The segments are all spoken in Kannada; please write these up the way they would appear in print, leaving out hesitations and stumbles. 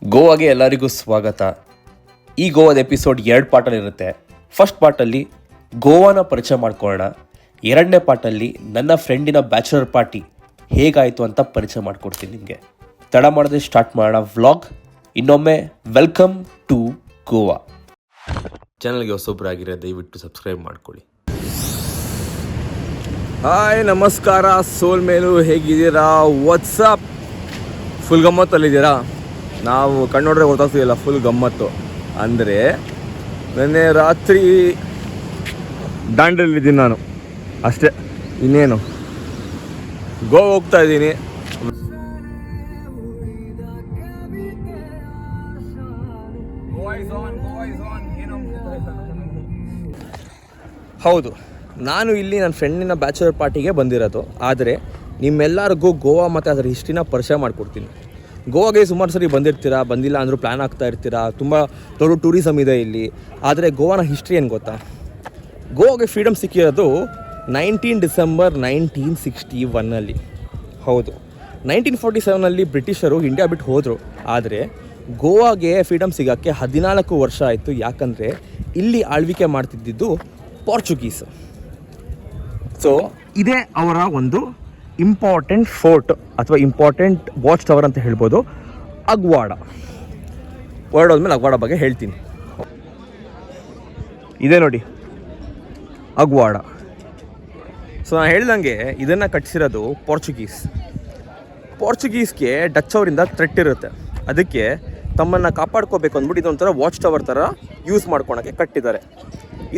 ಗೋವಾಗೆ ಎಲ್ಲರಿಗೂ ಸ್ವಾಗತ. ಈ ಗೋವಾದ ಎಪಿಸೋಡ್ 2 ಪಾರ್ಟಲ್ಲಿರುತ್ತೆ. ಫಸ್ಟ್ ಪಾರ್ಟಲ್ಲಿ ಗೋವಾನ ಪರಿಚಯ ಮಾಡ್ಕೊಳ್ಳೋಣ. ಎರಡನೇ ಪಾರ್ಟಲ್ಲಿ ನನ್ನ ಫ್ರೆಂಡಿನ ಬ್ಯಾಚುಲರ್ ಪಾರ್ಟಿ ಹೇಗಾಯಿತು ಅಂತ ಪರಿಚಯ ಮಾಡಿಕೊಡ್ತೀನಿ ನಿಮಗೆ. ತಡ ಮಾಡದೆ ಸ್ಟಾರ್ಟ್ ಮಾಡೋಣ ವ್ಲಾಗ್. ಇನ್ನೊಮ್ಮೆ ವೆಲ್ಕಮ್ ಟು ಗೋವಾ. ಚಾನಲ್ಗೆ ಹೊಸೊಬ್ಬರಾಗಿರೋ ದಯವಿಟ್ಟು ಸಬ್ಸ್ಕ್ರೈಬ್ ಮಾಡ್ಕೊಳ್ಳಿ. ಹಾಯ್, ನಮಸ್ಕಾರ. ಸೋಲ್ ಮೇಲು ಹೇಗಿದ್ದೀರಾ? ವಾಟ್ಸಪ್ ಫುಲ್ ಗಮ್ಮತ್ತಲ್ಲಿದ್ದೀರಾ? ನಾವು ಕಣ್ಣು ನೋಡ್ರೆ ಗೊತ್ತಾಗ್ತಿಲ್ಲ, ಫುಲ್ ಗಮ್ಮತ್ತು. ಅಂದರೆ ನೆನ್ನೆ ರಾತ್ರಿ ದಾಂಡೇಲಿದ್ದೀನಿ ನಾನು, ಅಷ್ಟೇ, ಇನ್ನೇನು. ಗೋವಾ ಹೋಗ್ತಾ ಇದ್ದೀನಿ. ಹೌದು, ನಾನು ಇಲ್ಲಿ ನನ್ನ ಫ್ರೆಂಡಿನ ಬ್ಯಾಚುಲರ್ ಪಾರ್ಟಿಗೆ ಬಂದಿರೋದು. ಆದರೆ ನಿಮ್ಮೆಲ್ಲರಿಗೂ ಗೋವಾ ಮತ್ತು ಅದರ ಹಿಸ್ಟ್ರಿನ ಪರಿಚಯ ಮಾಡಿಕೊಡ್ತೀನಿ. ಗೋವಾಗೆ ಸುಮಾರು ಸರಿ ಬಂದಿರ್ತೀರಾ, ಬಂದಿಲ್ಲ ಅಂದರೂ ಪ್ಲ್ಯಾನ್ ಆಗ್ತಾ ಇರ್ತೀರಾ. ತುಂಬ ದೊಡ್ಡ ಟೂರಿಸಮ್ ಇದೆ ಇಲ್ಲಿ. ಆದರೆ ಗೋವಾನ ಹಿಸ್ಟ್ರಿ ಏನು ಗೊತ್ತಾ? ಗೋವಾಗೆ ಫ್ರೀಡಮ್ ಸಿಕ್ಕಿರೋದು 19 ಡಿಸೆಂಬರ್ 1961. ಹೌದು, 1947 ಬ್ರಿಟಿಷರು ಇಂಡಿಯಾ ಬಿಟ್ಟು ಹೋದರು. ಆದರೆ ಗೋವಾಗೆ ಫ್ರೀಡಮ್ ಸಿಗೋಕ್ಕೆ 14 ವರ್ಷ ಆಯಿತು. ಯಾಕಂದರೆ ಇಲ್ಲಿ ಆಳ್ವಿಕೆ ಮಾಡ್ತಿದ್ದಿದ್ದು ಪೋರ್ಚುಗೀಸ್. ಸೊ ಇದೇ ಅವರ ಒಂದು ಇಂಪಾರ್ಟೆಂಟ್ ಫೋರ್ಟ್ ಅಥವಾ ಇಂಪಾರ್ಟೆಂಟ್ ವಾಚ್ ಟವರ್ ಅಂತ ಹೇಳ್ಬೋದು, ಅಗ್ವಾಡ. ಹೊರಡೋದ್ಮೇಲೆ ಅಗ್ವಾಡ ಬಗ್ಗೆ ಹೇಳ್ತೀನಿ. ಇದೇ ನೋಡಿ ಅಗ್ವಾಡ. ಸೊ ನಾನು ಹೇಳ್ದಂಗೆ ಇದನ್ನು ಕಟ್ಟಿಸಿರೋದು ಪೋರ್ಚುಗೀಸ್ಗೆ ಡಚ್ ಅವರಿಂದ ಥ್ರೆಟ್ ಇರುತ್ತೆ. ಅದಕ್ಕೆ ತಮ್ಮನ್ನು ಕಾಪಾಡ್ಕೋಬೇಕು ಅಂದ್ಬಿಟ್ಟು ಇದೊಂಥರ ವಾಚ್ ಟವರ್ ಥರ ಯೂಸ್ ಮಾಡ್ಕೊಳಕ್ಕೆ ಕಟ್ಟಿದ್ದಾರೆ.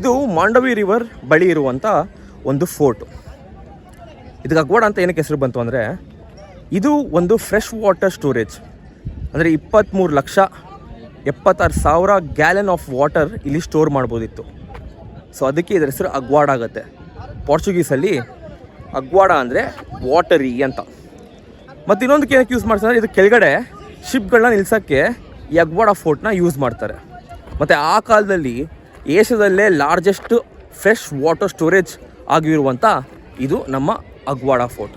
ಇದು ಮಾಂಡವಿ ರಿವರ್ ಬಳಿ ಇರುವಂಥ ಒಂದು ಫೋರ್ಟು. ಇದಕ್ಕೆ ಅಗ್ವಾಡ ಅಂತ ಏನಕ್ಕೆ ಹೆಸರು ಬಂತು ಅಂದರೆ, ಇದು ಒಂದು ಫ್ರೆಶ್ ವಾಟರ್ ಸ್ಟೋರೇಜ್. ಅಂದರೆ 23,76,000 ಗ್ಯಾಲನ್ ಆಫ್ ವಾಟರ್ ಇಲ್ಲಿ ಸ್ಟೋರ್ ಮಾಡ್ಬೋದಿತ್ತು. ಸೊ ಅದಕ್ಕೆ ಇದರ ಹೆಸರು ಅಗ್ವಾಡ ಆಗುತ್ತೆ. ಪೋರ್ಚುಗೀಸಲ್ಲಿ ಅಗ್ವಾಡ ಅಂದರೆ ವಾಟರಿ ಅಂತ. ಮತ್ತು ಇನ್ನೊಂದಕ್ಕೆ ಏನಕ್ಕೆ ಯೂಸ್ ಮಾಡ್ತಾರೆ, ಇದು ಕೆಳಗಡೆ ಶಿಪ್ಗಳನ್ನ ನಿಲ್ಸೋಕ್ಕೆ ಈ ಅಗ್ವಾಡ ಫೋರ್ಟ್ನ ಯೂಸ್ ಮಾಡ್ತಾರೆ. ಮತ್ತು ಆ ಕಾಲದಲ್ಲಿ ಏಷ್ಯಾದಲ್ಲೇ ಲಾರ್ಜೆಸ್ಟ್ ಫ್ರೆಶ್ ವಾಟರ್ ಸ್ಟೋರೇಜ್ ಆಗಿರುವಂಥ ಇದು ನಮ್ಮ ಅಗ್ವಾಡ ಫೋರ್ಟ್.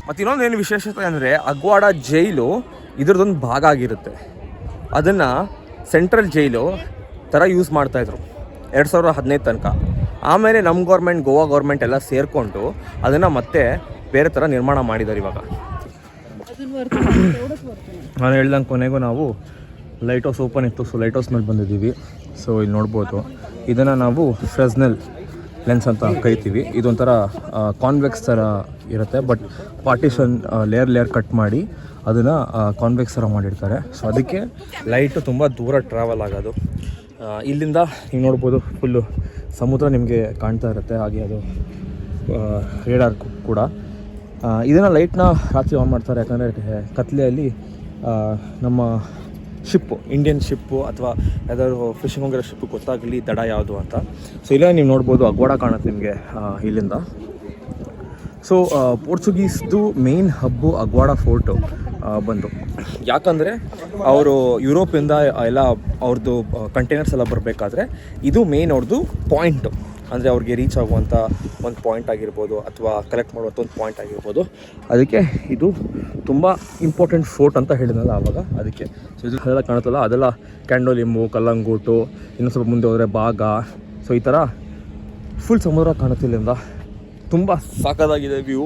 ಮತ್ತು ಇನ್ನೊಂದು ಏನು ವಿಶೇಷತೆ ಅಂದರೆ, ಅಗ್ವಾಡ ಜೈಲು ಇದ್ರದ್ದೊಂದು ಭಾಗ ಆಗಿರುತ್ತೆ. ಅದನ್ನು ಸೆಂಟ್ರಲ್ ಜೈಲು ಥರ ಯೂಸ್ ಮಾಡ್ತಾಯಿದ್ರು 2015 ತನಕ. ಆಮೇಲೆ ನಮ್ಮ ಗೋವಾ ಗೌರ್ಮೆಂಟ್ ಎಲ್ಲ ಸೇರಿಕೊಂಡು ಅದನ್ನು ಮತ್ತೆ ಬೇರೆ ಥರ ನಿರ್ಮಾಣ ಮಾಡಿದ್ದಾರೆ ಇವಾಗ. ನಾನು ಹೇಳ್ದಂಗೆ ಕೊನೆಗೂ ನಾವು ಲೈಟ್ ಹೌಸ್ ಓಪನ್ ಇತ್ತು. ಸೊ ಲೈಟ್ ಹೌಸ್ ಮೇಲೆ ಬಂದಿದ್ದೀವಿ. ಸೊ ಇಲ್ಲಿ ನೋಡ್ಬೋದು, ಇದನ್ನು ನಾವು ಫ್ರೆಸ್ನೆಲ್ ಲೆನ್ಸ್ ಅಂತ ಕರಿತೀವಿ. ಇದೊಂಥರ ಕಾನ್ವೆಕ್ಸ್ ಥರ ಇರುತ್ತೆ, ಬಟ್ ಪಾರ್ಟಿಷನ್ ಲೇಯರ್ ಕಟ್ ಮಾಡಿ ಅದನ್ನು ಕಾನ್ವೆಕ್ಸ್ ಥರ ಮಾಡಿರ್ತಾರೆ. ಸೊ ಅದಕ್ಕೆ ಲೈಟು ತುಂಬ ದೂರ ಟ್ರಾವೆಲ್ ಆಗೋದು. ಇಲ್ಲಿಂದ ನೀವು ನೋಡ್ಬೋದು, ಫುಲ್ಲು ಸಮುದ್ರ ನಿಮಗೆ ಕಾಣ್ತಾ ಇರುತ್ತೆ. ಹಾಗೆ ಅದು ರೇಡಾರ್ ಕೂಡ. ಇದನ್ನು ಲೈಟ್ನ ರಾತ್ರಿ ಆನ್ ಮಾಡ್ತಾರೆ, ಯಾಕಂದರೆ ಕತ್ಲೆಯಲ್ಲಿ ನಮ್ಮ ಶಿಪ್ಪು, ಇಂಡಿಯನ್ ಶಿಪ್ಪು ಅಥವಾ ಯಾವ್ದಾದ್ರು ಫಿಶಿಂಗ್ ಹೋಗಿರೋ ಶಿಪ್ಪು ಗೊತ್ತಾಗಲಿ ದಡ ಯಾವುದು ಅಂತ. ಸೊ ಇಲ್ಲ ನೀವು ನೋಡ್ಬೋದು, ಅಗ್ವಾಡ ಕಾಣುತ್ತೆ ನಿಮಗೆ ಇಲ್ಲಿಂದ. ಸೊ ಪೋರ್ಚುಗೀಸ್ದು ಮೇನ್ ಹಬ್ಬು ಅಗ್ವಾಡ ಫೋರ್ಟು ಬಂದು. ಯಾಕಂದರೆ ಅವರು ಯುರೋಪಿಂದ ಎಲ್ಲ ಅವ್ರದ್ದು ಕಂಟೈನರ್ಸ್ ಎಲ್ಲ ಬರಬೇಕಾದ್ರೆ ಇದು ಮೇನ್ ಅವ್ರದ್ದು ಪಾಯಿಂಟು. ಅಂದರೆ ಅವ್ರಿಗೆ ರೀಚ್ ಆಗುವಂಥ ಒಂದು ಪಾಯಿಂಟ್ ಆಗಿರ್ಬೋದು, ಅಥವಾ ಕಲೆಕ್ಟ್ ಮಾಡುವಂಥ ಒಂದು ಪಾಯಿಂಟ್ ಆಗಿರ್ಬೋದು. ಅದಕ್ಕೆ ಇದು ತುಂಬ ಇಂಪಾರ್ಟೆಂಟ್ ಫೋರ್ಟ್ ಅಂತ ಹೇಳಿದ್ನಲ್ಲ ಆವಾಗ, ಅದಕ್ಕೆ. ಸೊ ಇದು ಅದೆಲ್ಲ ಕಾಣುತ್ತಲ್ಲ, ಅದೆಲ್ಲ ಕ್ಯಾಂಡೋಲಿಂಬು, ಕಲ್ಲಂಗೂಟು, ಇನ್ನೂ ಸ್ವಲ್ಪ ಮುಂದೆ ಹೋದರೆ ಬಾಗ. ಸೊ ಈ ಥರ ಫುಲ್ ಸಮುದ್ರ ಕಾಣುತ್ತೆ ಇಲ್ಲಿಂದ. ತುಂಬ ಸಾಕಾಗಿದೆ ವ್ಯೂ.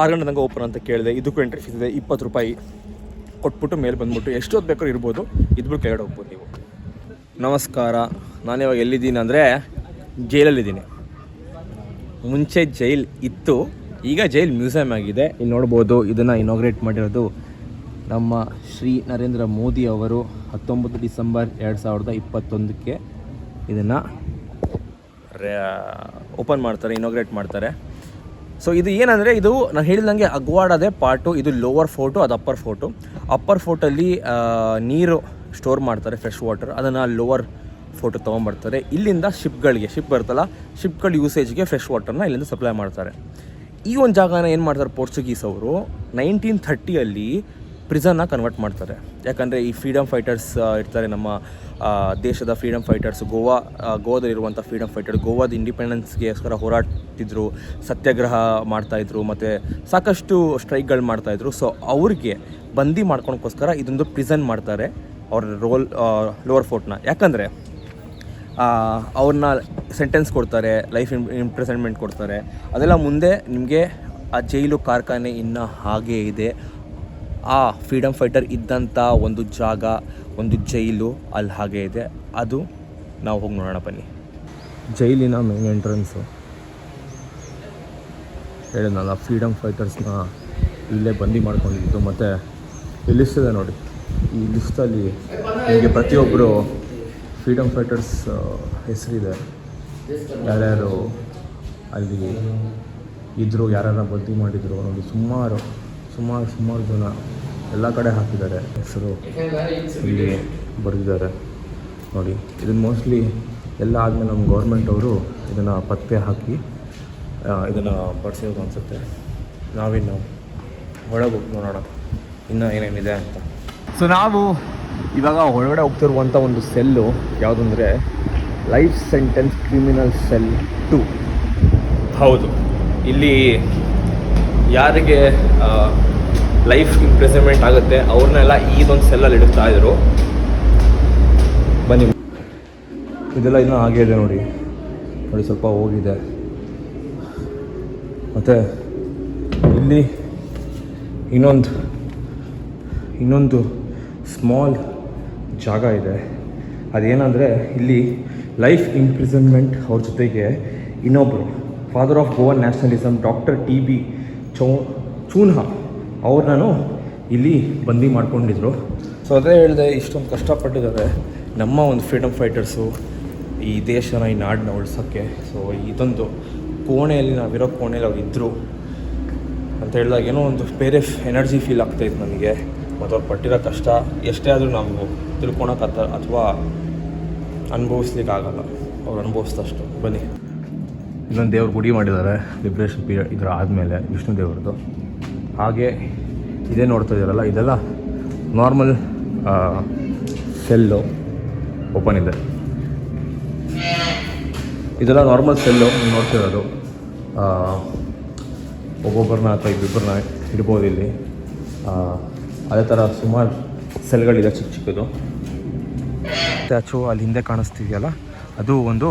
6 ಗಂಟೆ ತನಕ ಓಪನ್ ಅಂತ ಕೇಳಿದೆ. ಇದಕ್ಕೂ ಎಂಟ್ರಿ ಫೀಸ್ ಇದೆ, 20 ರೂಪಾಯಿ ಕೊಟ್ಬಿಟ್ಟು ಮೇಲೆ ಬಂದ್ಬಿಟ್ಟು ಎಷ್ಟೊತ್ತು ಬೇಕಾದ್ರೂ ಇರ್ಬೋದು, ಇದ್ಬಿಟ್ಟು ಕೆಳಗಡೆ ಹೋಗ್ಬೋದು ನೀವು. ನಮಸ್ಕಾರ. ನಾನಿವಾಗ ಎಲ್ಲಿದ್ದೀನಿ ಅಂದರೆ ಜೈಲಲ್ಲಿದ್ದೀನಿ. ಮುಂಚೆ ಜೈಲ್ ಇತ್ತು, ಈಗ ಜೈಲ್ ಮ್ಯೂಸಿಯಂ ಆಗಿದೆ. ಇಲ್ಲಿ ನೋಡ್ಬೋದು, ಇದನ್ನು ಇನಾಗ್ರೇಟ್ ಮಾಡಿರೋದು ನಮ್ಮ ಶ್ರೀ ನರೇಂದ್ರ ಮೋದಿ ಅವರು 19 ಡಿಸೆಂಬರ್ 2021 ಇದನ್ನು ಓಪನ್ ಮಾಡ್ತಾರೆ, ಇನಾಗ್ರೇಟ್ ಮಾಡ್ತಾರೆ. ಸೊ ಇದು ಏನಂದರೆ, ಇದು ನಾನು ಹೇಳಿದಂಗೆ ಅಗ್ವಾಡದೇ ಪಾರ್ಟು. ಇದು ಲೋವರ್ ಫೋರ್ಟು, ಅದು ಅಪ್ಪರ್ ಫೋರ್ಟು. ಅಪ್ಪರ್ ಫೋರ್ಟಲ್ಲಿ ನೀರು ಸ್ಟೋರ್ ಮಾಡ್ತಾರೆ, ಫ್ರೆಶ್ ವಾಟರ್. ಅದನ್ನು ಲೋವರ್ ಫೋಟೋ ತೊಗೊಂಬರ್ತಾರೆ. ಇಲ್ಲಿಂದ ಶಿಪ್ ಬರ್ತಲ್ಲ, ಶಿಪ್ಗಳ ಯೂಸೇಜ್ಗೆ ಫ್ರೆಶ್ ವಾಟರ್ನ ಇಲ್ಲಿಂದ ಸಪ್ಲೈ ಮಾಡ್ತಾರೆ. ಈ ಒಂದು ಜಾಗನ ಏನು ಮಾಡ್ತಾರೆ ಪೋರ್ಚುಗೀಸ್ ಅವರು 1930 ಪ್ರಿಸನ್ನ ಕನ್ವರ್ಟ್ ಮಾಡ್ತಾರೆ. ಯಾಕಂದರೆ ಈ ಫ್ರೀಡಮ್ ಫೈಟರ್ಸ್ ಇರ್ತಾರೆ, ನಮ್ಮ ದೇಶದ ಫ್ರೀಡಮ್ ಫೈಟರ್ಸ್, ಗೋವಾದಲ್ಲಿರುವಂಥ ಫ್ರೀಡಮ್ ಫೈಟರ್, ಗೋವಾದ ಇಂಡಿಪೆಂಡೆನ್ಸ್ಗೋಸ್ಕರ ಹೋರಾಡ್ತಿದ್ರು, ಸತ್ಯಾಗ್ರಹ ಮಾಡ್ತಾಯಿದ್ರು, ಮತ್ತು ಸಾಕಷ್ಟು ಸ್ಟ್ರೈಕ್ಗಳು ಮಾಡ್ತಾಯಿದ್ರು. ಸೊ ಅವ್ರಿಗೆ ಬಂದಿ ಮಾಡ್ಕೊಳಕ್ಕೋಸ್ಕರ ಇದೊಂದು ಪ್ರಿಸನ್ ಮಾಡ್ತಾರೆ ಅವ್ರ ಲೋವರ್ ಫೋರ್ಟ್ನ. ಯಾಕಂದರೆ ಅವ್ರನ್ನ ಸೆಂಟೆನ್ಸ್ ಕೊಡ್ತಾರೆ, ಲೈಫ್ ಇಂಪ್ರಿಸನ್ಮೆಂಟ್ ಕೊಡ್ತಾರೆ. ಅದೆಲ್ಲ ಮುಂದೆ ನಿಮಗೆ ಆ ಜೈಲು ಕಾರ್ಖಾನೆ ಇನ್ನೂ ಹಾಗೇ ಇದೆ. ಆ ಫ್ರೀಡಮ್ ಫೈಟರ್ ಇದ್ದಂಥ ಒಂದು ಜಾಗ, ಒಂದು ಜೈಲು ಅಲ್ಲಿ ಹಾಗೇ ಇದೆ. ಅದು ನಾವು ಹೋಗಿ ನೋಡೋಣ ಬನ್ನಿ. ಜೈಲಿನ ಮೇನ್ ಎಂಟ್ರೆನ್ಸು ಹೇಳಿದ್ನಲ್ಲ, ಫ್ರೀಡಮ್ ಫೈಟರ್ಸ್ನ ಇಲ್ಲೇ ಬಂದಿ ಮಾಡ್ಕೊಂಡಿದ್ದು. ಮತ್ತು ಈ ಲಿಸ್ಟ್ ಇದೆ ನೋಡಿ, ಈ ಲಿಸ್ಟಲ್ಲಿ ನಿಮಗೆ ಪ್ರತಿಯೊಬ್ಬರು ಫ್ರೀಡಮ್ ಫೈಟರ್ಸ್ ಹೆಸರಿದೆ, ಯಾರ್ಯಾರು ಅಲ್ಲಿ ಇದ್ದರು, ಯಾರ್ಯಾರ ಬಂದಿ ಮಾಡಿದರು ನೋಡಿ. ಸುಮಾರು ಜನ ಎಲ್ಲ ಕಡೆ ಹಾಕಿದ್ದಾರೆ ಹೆಸರು, ಇಲ್ಲಿ ಬರೆದಿದ್ದಾರೆ ನೋಡಿ. ಇದನ್ನು ಮೋಸ್ಟ್ಲಿ ಎಲ್ಲ ಆದಮೇಲೆ ನಮ್ಮ ಗೌರ್ಮೆಂಟ್ ಅವರು ಇದನ್ನು ಪತ್ತೆ ಹಾಕಿ ಇದನ್ನು ಬಡಿಸೋದು ಅನಿಸುತ್ತೆ. ನಾವಿನ್ನು ಒಳಗೆ ಹೋಗಿ ನೋಡೋಣ ಇನ್ನೂ ಏನೇನಿದೆ ಅಂತ. ಸೊ ನಾವು ಇವಾಗ ಒಳಗಡೆ ಹೋಗ್ತಿರುವಂಥ ಒಂದು ಸೆಲ್ಲು ಯಾವುದಂದರೆ ಲೈಫ್ ಸೆಂಟೆನ್ಸ್ ಕ್ರಿಮಿನಲ್ ಸೆಲ್ 2. ಹೌದು, ಇಲ್ಲಿ ಯಾರಿಗೆ ಲೈಫ್ ಇಂಪ್ರಿಸನ್ಮೆಂಟ್ ಆಗುತ್ತೆ ಅವ್ರನ್ನೆಲ್ಲ ಇದೊಂದು ಸೆಲ್ಲಲ್ಲಿ ಇಡ್ತಾ ಇದ್ರು. ಬನ್ನಿ, ಇದೆಲ್ಲ ಇನ್ನೂ ಹಾಗೇ ಇದೆ ನೋಡಿ, ಸ್ವಲ್ಪ ಹೋಗಿದೆ. ಮತ್ತು ಇಲ್ಲಿ ಇನ್ನೊಂದು ಸ್ಮಾಲ್ ಜಾಗ ಇದೆ. ಅದೇನಂದರೆ ಇಲ್ಲಿ ಲೈಫ್ ಇಂಪ್ರಿಸನ್ಮೆಂಟ್ ಅವ್ರ ಜೊತೆಗೆ ಇನ್ನೊಬ್ಬರು father of Govan nationalism doctor TB ಚೂನ್ಹಾ ಅವ್ರನ್ನೂ ಇಲ್ಲಿ ಬಂದಿ ಮಾಡ್ಕೊಂಡಿದ್ರು. ಸೊ ಅದೇ ಹೇಳಿದೆ, ಇಷ್ಟೊಂದು ಕಷ್ಟಪಟ್ಟಿದ್ದಾರೆ ನಮ್ಮ ಒಂದು ಫ್ರೀಡಮ್ ಫೈಟರ್ಸು ಈ ದೇಶನ, ಈ ನಾಡನ್ನ ಉಳ್ಸೋಕ್ಕೆ. ಸೊ ಇದೊಂದು ಕೋಣೆಯಲ್ಲಿ, ನಾವಿರೋ ಕೋಣೆಯಲ್ಲಿ ಅವ್ರು ಇದ್ದರು ಅಂತ ಹೇಳಿದಾಗ ಏನೋ ಒಂದು ಬೇರೆ ಎನರ್ಜಿ ಫೀಲ್ ಆಗ್ತಾಯಿತ್ತು ನನಗೆ. ಮತ್ತು ಅವ್ರು ಪಟ್ಟಿರೋ ಕಷ್ಟ ಎಷ್ಟೇ ಆದರೂ ನಾವು ತಿಳ್ಕೊಳಕ್ಕೆ ಅಥವಾ ಅನುಭವಿಸ್ಲಿಕ್ಕೆ ಆಗಲ್ಲ, ಅವ್ರು ಅನುಭವಿಸಿದಷ್ಟು. ಬನ್ನಿ, ಇಲ್ಲೊಂದು ದೇವ್ರ ಗುಡಿ ಮಾಡಿದ್ದಾರೆ ಲಿಬ್ರೇಷನ್ ಪೀರಿಯಡ್ ಇದರ ಆದಮೇಲೆ, ವಿಷ್ಣು ದೇವ್ರದ್ದು. ಹಾಗೆ ಇದೇ ನೋಡ್ತಾ ಇದ್ದಾರಲ್ಲ, ಇದೆಲ್ಲ ನಾರ್ಮಲ್ ಸೆಲ್ಲು ಓಪನ್ ಇದೆ. ಇದೆಲ್ಲ ನಾರ್ಮಲ್ ಸೆಲ್ಲು ನೀವು ನೋಡ್ತಿರೋದು. ಒಬ್ಬೊಬ್ಬರನ್ನ ಅಥವಾ ಇಬ್ಬಿಬ್ಬರನ್ನ ಇಡ್ಬೋದು ಇಲ್ಲಿ. ಅದೇ ಥರ ಸುಮಾರು ಸೆಲ್ಗಳಿದೆ ಚಿಕ್ಕದು. ಸ್ಟ್ಯಾಚು ಅಲ್ಲಿ ಹಿಂದೆ ಕಾಣಿಸ್ತಿದೆಯಲ್ಲ, ಅದು ಒಂದು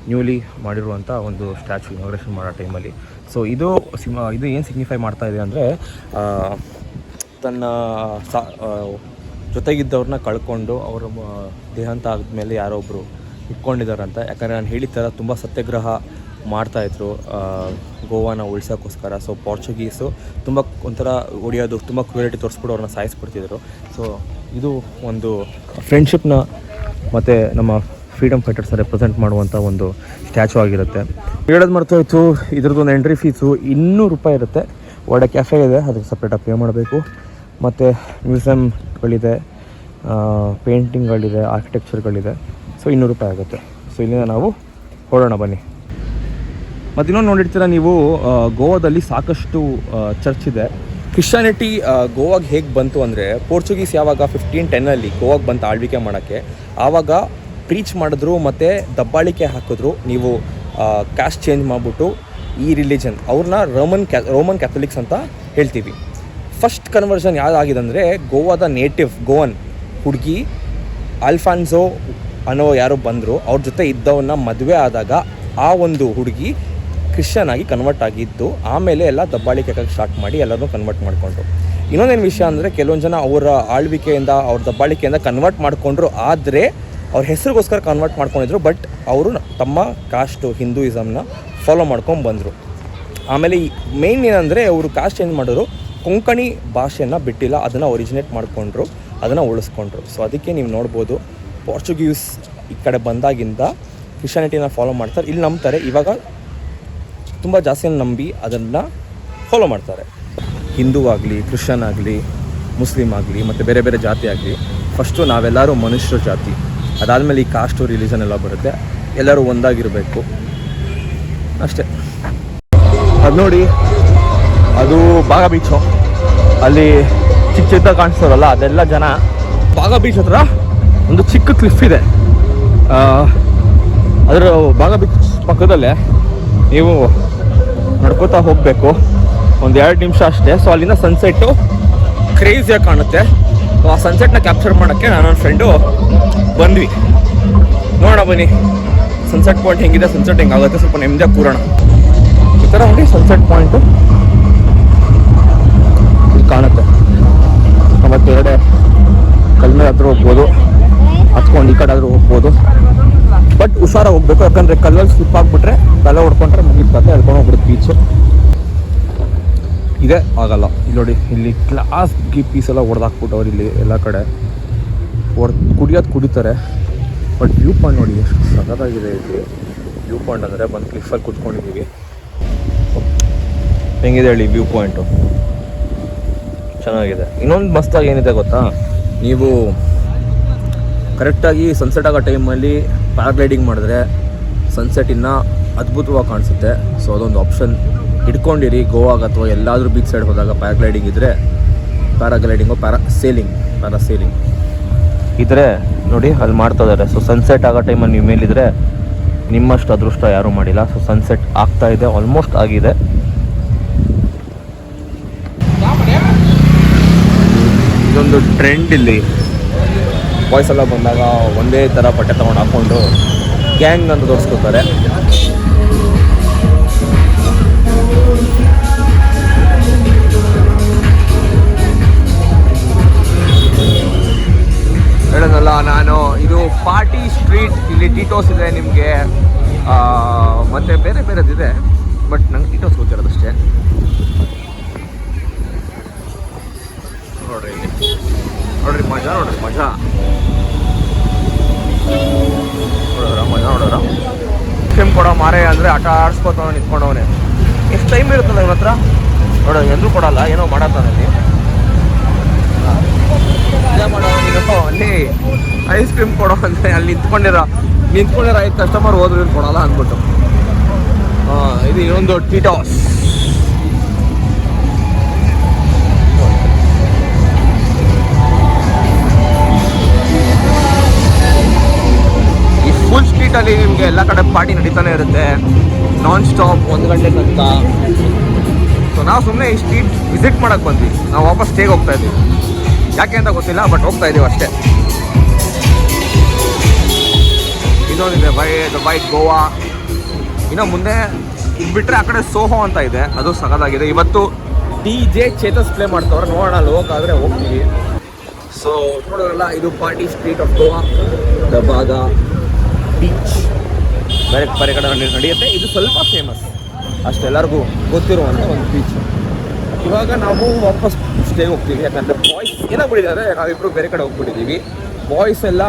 ನ್ಯೂಲಿ ಮಾಡಿರುವಂಥ ಒಂದು ಸ್ಟ್ಯಾಚು ಇನಾಗ್ರೇಷನ್ ಮಾಡೋ ಟೈಮಲ್ಲಿ. ಸೊ ಇದು ಏನು ಸಿಗ್ನಿಫೈ ಮಾಡ್ತಾ ಇದೆ ಅಂದರೆ, ತನ್ನ ಜೊತೆಗಿದ್ದವ್ರನ್ನ ಕಳ್ಕೊಂಡು ಅವರ ದೇಹಾಂತ ಆದಮೇಲೆ ಯಾರೋ ಒಬ್ಬರು ಇಟ್ಕೊಂಡಿದ್ದಾರಂತ. ಯಾಕಂದರೆ ನಾನು ಹೇಳಿದ ಥರ ತುಂಬ ಸತ್ಯಾಗ್ರಹ ಮಾಡ್ತಾಯಿದ್ರು ಗೋವಾನ ಉಳ್ಸೋಕ್ಕೋಸ್ಕರ. ಸೊ ಪೋರ್ಚುಗೀಸು ತುಂಬ ಒಂಥರ ಹೊಡಿಯೋದು, ತುಂಬ ಕ್ರೂಯಲಿಟಿ ತೋರಿಸ್ಬಿಟ್ಟು ಅವ್ರನ್ನ ಸಾಯಿಸ್ಬಿಡ್ತಿದ್ರು. ಸೊ ಇದು ಒಂದು ಫ್ರೆಂಡ್ಶಿಪ್ನ ಮತ್ತು ನಮ್ಮ ಫ್ರೀಡಮ್ ಫೈಟರ್ಸ್ನ ರೆಪ್ರೆಸೆಂಟ್ ಮಾಡುವಂಥ ಒಂದು ಸ್ಟ್ಯಾಚು ಆಗಿರುತ್ತೆ. ಹೇಳೋದು ಮರ್ತೋಯ್ತು, ಇದ್ರದ್ದೊಂದು ಎಂಟ್ರಿ ಫೀಸು $200 ಇರುತ್ತೆ. ಒಳ್ಳೆ ಕ್ಯಾಫೆ ಇದೆ, ಅದಕ್ಕೆ ಸಪ್ರೇಟಾಗಿ ಪೇ ಮಾಡಬೇಕು. ಮತ್ತು ಮ್ಯೂಸಿಯಮ್ಗಳಿದೆ, ಪೇಂಟಿಂಗ್ಗಳಿದೆ, ಆರ್ಕಿಟೆಕ್ಚರ್ಗಳಿದೆ. ಸೊ $200 ಆಗುತ್ತೆ. ಸೊ ಇಲ್ಲಿಂದ ನಾವು ಹೊರಡೋಣ ಬನ್ನಿ. ಮತ್ತು ಇನ್ನೊಂದು ನೋಡಿರ್ತೀರ ನೀವು, ಗೋವಾದಲ್ಲಿ ಸಾಕಷ್ಟು ಚರ್ಚ್ ಇದೆ. ಕ್ರಿಶ್ಚಾನಿಟಿ ಗೋವಾಗೆ ಹೇಗೆ ಬಂತು ಅಂದರೆ, ಪೋರ್ಚುಗೀಸ್ ಯಾವಾಗ 1510 ಗೋವಾಗೆ ಬಂತು ಆಳ್ವಿಕೆ ಮಾಡೋಕ್ಕೆ, ಆವಾಗ ಪ್ರೀಚ್ ಮಾಡಿದ್ರು ಮತ್ತು ದಬ್ಬಾಳಿಕೆ ಹಾಕಿದ್ರು. ನೀವು ಕ್ಯಾಸ್ಟ್ ಚೇಂಜ್ ಮಾಡಿಬಿಟ್ಟು ಈ ರಿಲಿಜನ್ ಅವ್ರನ್ನ ರೋಮನ್ ಕ್ಯಾಥಲಿಕ್ಸ್ ಅಂತ ಹೇಳ್ತೀವಿ. ಫಸ್ಟ್ ಕನ್ವರ್ಷನ್ ಯಾವುದಾಗಿದೆ ಅಂದರೆ, ಗೋವಾದ ಗೋವನ್ ಹುಡುಗಿ ಆಲ್ಫಾನ್ಸೋ ಅನ್ನೋ ಯಾರೋ ಬಂದರು, ಅವ್ರ ಜೊತೆ ಇದ್ದವನ್ನ ಮದುವೆ ಆದಾಗ ಆ ಒಂದು ಹುಡುಗಿ ಕ್ರಿಶ್ಚಿಯನ್ ಆಗಿ ಕನ್ವರ್ಟ್ ಆಗಿದ್ದು, ಆಮೇಲೆ ಎಲ್ಲ ದಬ್ಬಾಳಿಕೆ ಸ್ಟಾರ್ಟ್ ಮಾಡಿ ಎಲ್ಲರನ್ನೂ ಕನ್ವರ್ಟ್ ಮಾಡಿಕೊಂಡ್ರು. ಇನ್ನೊಂದೇನು ವಿಷಯ ಅಂದರೆ, ಕೆಲವೊಂದು ಜನ ಅವರ ಆಳ್ವಿಕೆಯಿಂದ, ಅವ್ರ ದಬ್ಬಾಳಿಕೆಯಿಂದ ಕನ್ವರ್ಟ್ ಮಾಡಿಕೊಂಡ್ರು, ಆದರೆ ಅವ್ರ ಹೆಸರಿಗೋಸ್ಕರ ಕನ್ವರ್ಟ್ ಮಾಡ್ಕೊಂಡಿದ್ರು. ಬಟ್ ಅವರು ತಮ್ಮ ಕಾಸ್ಟು ಹಿಂದೂಯಿಸಮ್ನ ಫಾಲೋ ಮಾಡ್ಕೊಂಡು ಬಂದರು. ಆಮೇಲೆ ಈ ಮೇಯ್ನ್ ಏನಂದರೆ, ಅವರು ಕಾಸ್ಟ್ ಚೇಂಜ್ ಮಾಡೋರು ಕೊಂಕಣಿ ಭಾಷೆಯನ್ನು ಬಿಟ್ಟಿಲ್ಲ, ಅದನ್ನು ಒರಿಜಿನೇಟ್ ಮಾಡಿಕೊಂಡ್ರು, ಅದನ್ನು ಉಳಿಸ್ಕೊಂಡ್ರು. ಸೊ ಅದಕ್ಕೆ ನೀವು ನೋಡ್ಬೋದು, ಪೋರ್ಚುಗೀಸ್ ಈ ಕಡೆ ಬಂದಾಗಿಂದ ಕ್ರಿಶ್ಚಾನಿಟಿನ ಫಾಲೋ ಮಾಡ್ತಾರೆ, ಇಲ್ಲಿ ನಂಬ್ತಾರೆ. ಇವಾಗ ತುಂಬ ಜಾಸ್ತಿ ನಂಬಿ ಅದನ್ನು ಫಾಲೋ ಮಾಡ್ತಾರೆ. ಹಿಂದೂ ಆಗಲಿ, ಕ್ರಿಶ್ಚಿಯನ್ ಆಗಲಿ, ಮುಸ್ಲಿಮ್ ಆಗಲಿ, ಮತ್ತು ಬೇರೆ ಬೇರೆ ಜಾತಿ ಆಗಲಿ, ಫಸ್ಟು ನಾವೆಲ್ಲರೂ ಮನುಷ್ಯರ ಜಾತಿ. ಅದಾದಮೇಲೆ ಈ ಕಾಸ್ಟು ರಿಲಿಜನ್ ಎಲ್ಲ ಬರುತ್ತೆ, ಎಲ್ಲರೂ ಒಂದಾಗಿರಬೇಕು ಅಷ್ಟೇ. ಅದು ನೋಡಿ, ಅದು ಬಾಗ ಬೀಚು. ಅಲ್ಲಿ ಚಿಕ್ಕ ಚಿಕ್ಕದಾಗಿ ಕಾಣಿಸ್ತಾರಲ್ಲ ಅದೆಲ್ಲ ಜನ. ಬಾಗಾ ಬೀಚ್ ಹತ್ರ ಒಂದು ಚಿಕ್ಕ ಕ್ಲಿಫ್ ಇದೆ. ಅದರ ಬಾಗಾ ಬೀಚ್ ಪಕ್ಕದಲ್ಲೇ ನೀವು ನಡ್ಕೋತಾ ಹೋಗಬೇಕು, ಒಂದು 2 ನಿಮಿಷ ಅಷ್ಟೇ. ಸೊ ಅಲ್ಲಿಂದ ಸನ್ಸೆಟ್ಟು ಕ್ರೇಜಿಯಾಗಿ ಕಾಣುತ್ತೆ. ಸೊ ಆ ಸನ್ಸೆಟ್ನ ಕ್ಯಾಪ್ಚರ್ ಮಾಡೋಕ್ಕೆ ನಾನು ನನ್ನ ಫ್ರೆಂಡು ಬಂದ್ವಿ. ನೋಡೋಣ ಬನ್ನಿ ಸನ್ಸೆಟ್ ಪಾಯಿಂಟ್ ಹೆಂಗಿದೆ, ಸನ್ಸೆಟ್ ಹೆಂಗಾಗುತ್ತೆ, ಸ್ವಲ್ಪ ನೆಮ್ಮದಿಯಾಗಿ ಕೂರೋಣ. ಈ ಥರ ನೋಡಿ ಸನ್ಸೆಟ್ ಪಾಯಿಂಟು ಇಲ್ಲಿ ಕಾಣುತ್ತೆ. ಮತ್ತು ಎರಡೆ ಕಲ್ಮೇಲೆ ಹತ್ರ ಹೋಗ್ಬೋದು, ಹತ್ಕೊಂಡು ಈ ಕಡೆ ಆದರೂ ಹೋಗ್ಬೋದು. ಬಟ್ ಹುಷಾರಾಗಿ ಹೋಗ್ಬೇಕು, ಯಾಕಂದರೆ ಕಲ್ಲಲ್ಲಿ ಸ್ಲಿಪ್ ಆಗಿಬಿಟ್ರೆ ತಲೆ ಹೊಡ್ಕೊಂಡ್ರೆ ಮುಗಿತದೆ, ಎಳ್ಕೊಂಡು ಹೋಗ್ಬಿಡುತ್ತೆ ಬೀಚು. ಇದೇ ಆಗಲ್ಲ. ಇಲ್ಲಿ ನೋಡಿ, ಇಲ್ಲಿ ಗ್ಲಾಸ್ ಪೀಸ್ ಎಲ್ಲ ಹೊಡೆದಾಕ್ಬಿಟ್ಟವ್ರು ಇಲ್ಲಿ ಎಲ್ಲ ಕಡೆ. ಕುಡಿಯೋದು ಕುಡಿತಾರೆ. ಬಟ್ ವ್ಯೂ ಪಾಯಿಂಟ್ ನೋಡಿ ಎಷ್ಟು ಸಖತ್ತಾಗಿದೆ ಇಲ್ಲಿ. ವ್ಯೂ ಪಾಯಿಂಟ್ ಅಂದರೆ ಬಂದು ಕ್ಲಿಫಲ್ಲಿ ಕುತ್ಕೊಂಡಿದ್ದೀವಿ. ಹೆಂಗಿದೆ ಹೇಳಿ ವ್ಯೂ ಪಾಯಿಂಟು, ಚೆನ್ನಾಗಿದೆ. ಇನ್ನೊಂದು ಮಸ್ತಾಗಿ ಏನಿದೆ ಗೊತ್ತಾ, ನೀವು ಕರೆಕ್ಟಾಗಿ ಸನ್ಸೆಟ್ ಆಗೋ ಟೈಮಲ್ಲಿ ಪ್ಯಾರಾಗ್ಲೈಡಿಂಗ್ ಮಾಡಿದ್ರೆ ಸನ್ಸೆಟ್ ಇನ್ನೂ ಅದ್ಭುತವಾಗಿ ಕಾಣಿಸುತ್ತೆ. ಸೊ ಅದೊಂದು ಆಪ್ಷನ್ ಇಟ್ಕೊಂಡಿರಿ. ಗೋವಾಗ ಅಥವಾ ಎಲ್ಲಾದರೂ ಬೀಚ್ ಸೈಡ್ ಹೋದಾಗ ಪ್ಯಾರಾಗ್ಲೈಡಿಂಗ್ ಇದ್ದರೆ ಪ್ಯಾರಾಗ್ಲೈಡಿಂಗು, ಪ್ಯಾರಾಸೇಲಿಂಗ್ ಇದ್ದರೆ ನೋಡಿ ಅಲ್ಲಿ ಮಾಡ್ತಾ ಇದ್ದಾರೆ. ಸೊ ಸನ್ಸೆಟ್ ಆಗೋ ಟೈಮಲ್ಲಿ ನೀವು ಮೇಲಿದ್ರೆ ನಿಮ್ಮಷ್ಟು ಅದೃಷ್ಟ ಯಾರೂ ಮಾಡಿಲ್ಲ. ಸೊ ಸನ್ಸೆಟ್ ಆಗ್ತಾ ಇದೆ, ಆಲ್ಮೋಸ್ಟ್ ಆಗಿದೆ. ಇದೊಂದು ಟ್ರೆಂಡ್ ಇಲ್ಲಿ. ಬಾಯ್ಸ್ ಎಲ್ಲ ಬಂದಾಗ ಒಂದೇ ಥರ ಬಟ್ಟೆ ತೊಗೊಂಡು ಹಾಕ್ಕೊಂಡು ಗ್ಯಾಂಗ್ ಅಂತ ತೋರಿಸ್ಕೊತಾರೆ. ಹೇಳೋದಲ್ಲ ನಾನು, ಇದು ಪಾರ್ಟಿ ಸ್ಟ್ರೀಟ್. ಇಲ್ಲಿ ಟೀಟೋಸ್ ಇದೆ ನಿಮಗೆ, ಮತ್ತು ಬೇರೆ ಬೇರೆದಿದೆ. ಬಟ್ ನಂಗೆ ಟೀಟೋಸ್ ಗೊತ್ತಿರೋದಷ್ಟೇ. ನೋಡ್ರಿ ಇಲ್ಲಿ, ನೋಡ್ರಿ ಮಜಾ, ನೋಡ್ರಿ ಮಜಾ, ನೋಡೋರ ಟೈಮ್ ಕೊಡೋ ಮಾರೇ ಅಂದರೆ ಆಟ ಆಡಿಸ್ಕೊತಾವ ನಿಂತ್ಕೊಂಡವನೇ. ಎಷ್ಟು ಟೈಮ್ ಇರುತ್ತಲ್ಲ ಇವ್ರ ಹತ್ರ ನೋಡೋ, ಎಲ್ಲರೂ ಕೊಡಲ್ಲ, ಏನೋ ಮಾಡತ್ತಾನೆ ಅಲ್ಲಿ. ಮಾಡೋ ನೀನು ಅಲ್ಲಿ ಐಸ್ ಕ್ರೀಮ್ ಕೊಡೋ ಅಂದರೆ ಅಲ್ಲಿ ನಿಂತ್ಕೊಂಡಿರೋ 5 ಕಸ್ಟಮರ್ ಹೋದ್ರು ಇವ್ರು ಕೊಡಲ್ಲ ಅಂದ್ಬಿಟ್ಟು. ಇದು ಇನ್ನೊಂದು ಟೀಟಾಸ್. ಫುಲ್ ಸ್ಟ್ರೀಟಲ್ಲಿ ನಿಮಗೆ ಎಲ್ಲ ಕಡೆ ಪಾರ್ಟಿ ನಡೀತಾನೆ ಇರುತ್ತೆ, ನಾನ್ ಸ್ಟಾಪ್ 1 ಗಂಟೆ ತನಕ. ಸೊ ನಾವು ಸುಮ್ಮನೆ ಈ ಸ್ಟ್ರೀಟ್ ವಿಸಿಟ್ ಮಾಡೋಕ್ಕೆ ಬಂದ್ವಿ. ನಾವು ವಾಪಸ್ ಸ್ಟೇಗೆ ಹೋಗ್ತಾ ಇದ್ದೀವಿ. ಯಾಕೆ ಅಂತ ಗೊತ್ತಿಲ್ಲ, ಬಟ್ ಹೋಗ್ತಾ ಇದ್ದೀವಿ ಅಷ್ಟೇ. ಇನ್ನೊಂದಿದೆ ಬೈಟ್ ಗೋವಾ. ಇನ್ನು ಮುಂದೆ ಇದು ಬಿಟ್ಟರೆ ಆ ಕಡೆ ಸೋಹೋ ಅಂತ ಇದೆ, ಅದು ಸಖತ್ತಾಗಿದೆ. ಇವತ್ತು DJ ಚೇತಸ್ ಪ್ಲೇ ಮಾಡ್ತವ್ರೆ, ನೋಡೋಣ ಅಲ್ಲಿ ಹೋಗಾದರೆ ಹೋಗ್ತೀವಿ. ಸೊ ನೋಡೋರಲ್ಲ, ಇದು party street of Goa, the Baga beach. ಬೇರೆ ಕಡೆ ನಡೆಯುತ್ತೆ. ಇದು ಸ್ವಲ್ಪ ಫೇಮಸ್, ಅಷ್ಟೆಲ್ಲರಿಗೂ ಗೊತ್ತಿರುವಂಥ ಒಂದು ಬೀಚ್. ಇವಾಗ ನಾವು ವಾಪಸ್ ಸ್ಟೇ ಹೋಗ್ತೀವಿ, ಯಾಕಂದರೆ ಬಾಯ್ಸ್ ಏನಾಗ್ಬಿಟ್ಟಿದ್ದಾರೆ, ನಾವಿಬ್ಬರು ಬೇರೆ ಕಡೆ ಹೋಗ್ಬಿಟ್ಟಿದ್ದೀವಿ. ಬಾಯ್ಸ್ ಎಲ್ಲ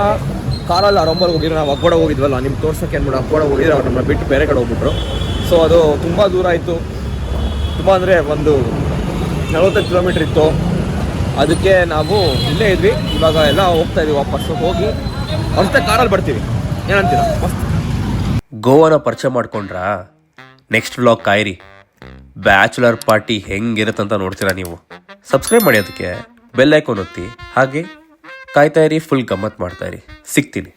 ಕಾರಲ್ಲಿ ಆರಂಭಲ್ಲಿ ಹೋಗಿದ್ರು, ನಾವು ಅಗ್ಗೋಡ ಹೋಗಿದ್ವಲ್ಲ ನಿಮ್ಗೆ ತೋರ್ಸೋಕ್ಕೆ ಅಂದ್ಬಿಟ್ಟು ಅಗ್ಗೋಡ ಹೋಗಿದ್ರೆ ಅವ್ರು ನಮ್ಮನ್ನ ಬಿಟ್ಟು ಬೇರೆ ಕಡೆ ಹೋಗ್ಬಿಟ್ರು. ಸೊ ಅದು ತುಂಬ ದೂರ ಆಯಿತು, ತುಂಬ ಅಂದರೆ ಒಂದು 40 ಕಿಲೋಮೀಟ್ರ್ ಇತ್ತು. ಅದಕ್ಕೆ ನಾವು ಇಲ್ಲೇ ಇದ್ವಿ. ಇವಾಗ ಎಲ್ಲ ಹೋಗ್ತಾ ಇದ್ವಿ, ವಾಪಸ್ಸು ಹೋಗಿ ಅಷ್ಟೇ ಕಾರಲ್ಲಿ ಬರ್ತೀವಿ. ಏನಂತೀರ? ಮಸ್ತ್. ಗೋವಾನ ಪರಿಚಯ ಮಾಡ್ಕೊಂಡ್ರಾ? ನೆಕ್ಸ್ಟ್ ವ್ಲಾಗ್ ಕಾಯಿರಿ. ಬ್ಯಾಚುಲರ್ ಪಾರ್ಟಿ ಹೆಂಗಿರುತ್ತಂತ ನೋಡ್ತೀರಾ ನೀವು. ಸಬ್ಸ್ಕ್ರೈಬ್ ಮಾಡಿ, ಅದಕ್ಕೆ ಬೆಲ್ ಐಕಾನ್ ಒತ್ತಿ. ಹಾಗೆ ಕಾಯ್ತಾ ಇರಿ, ಫುಲ್ ಗಮ್ಮತ್ ಮಾಡ್ತಾ ಇರಿ. ಸಿಗ್ತೀನಿ.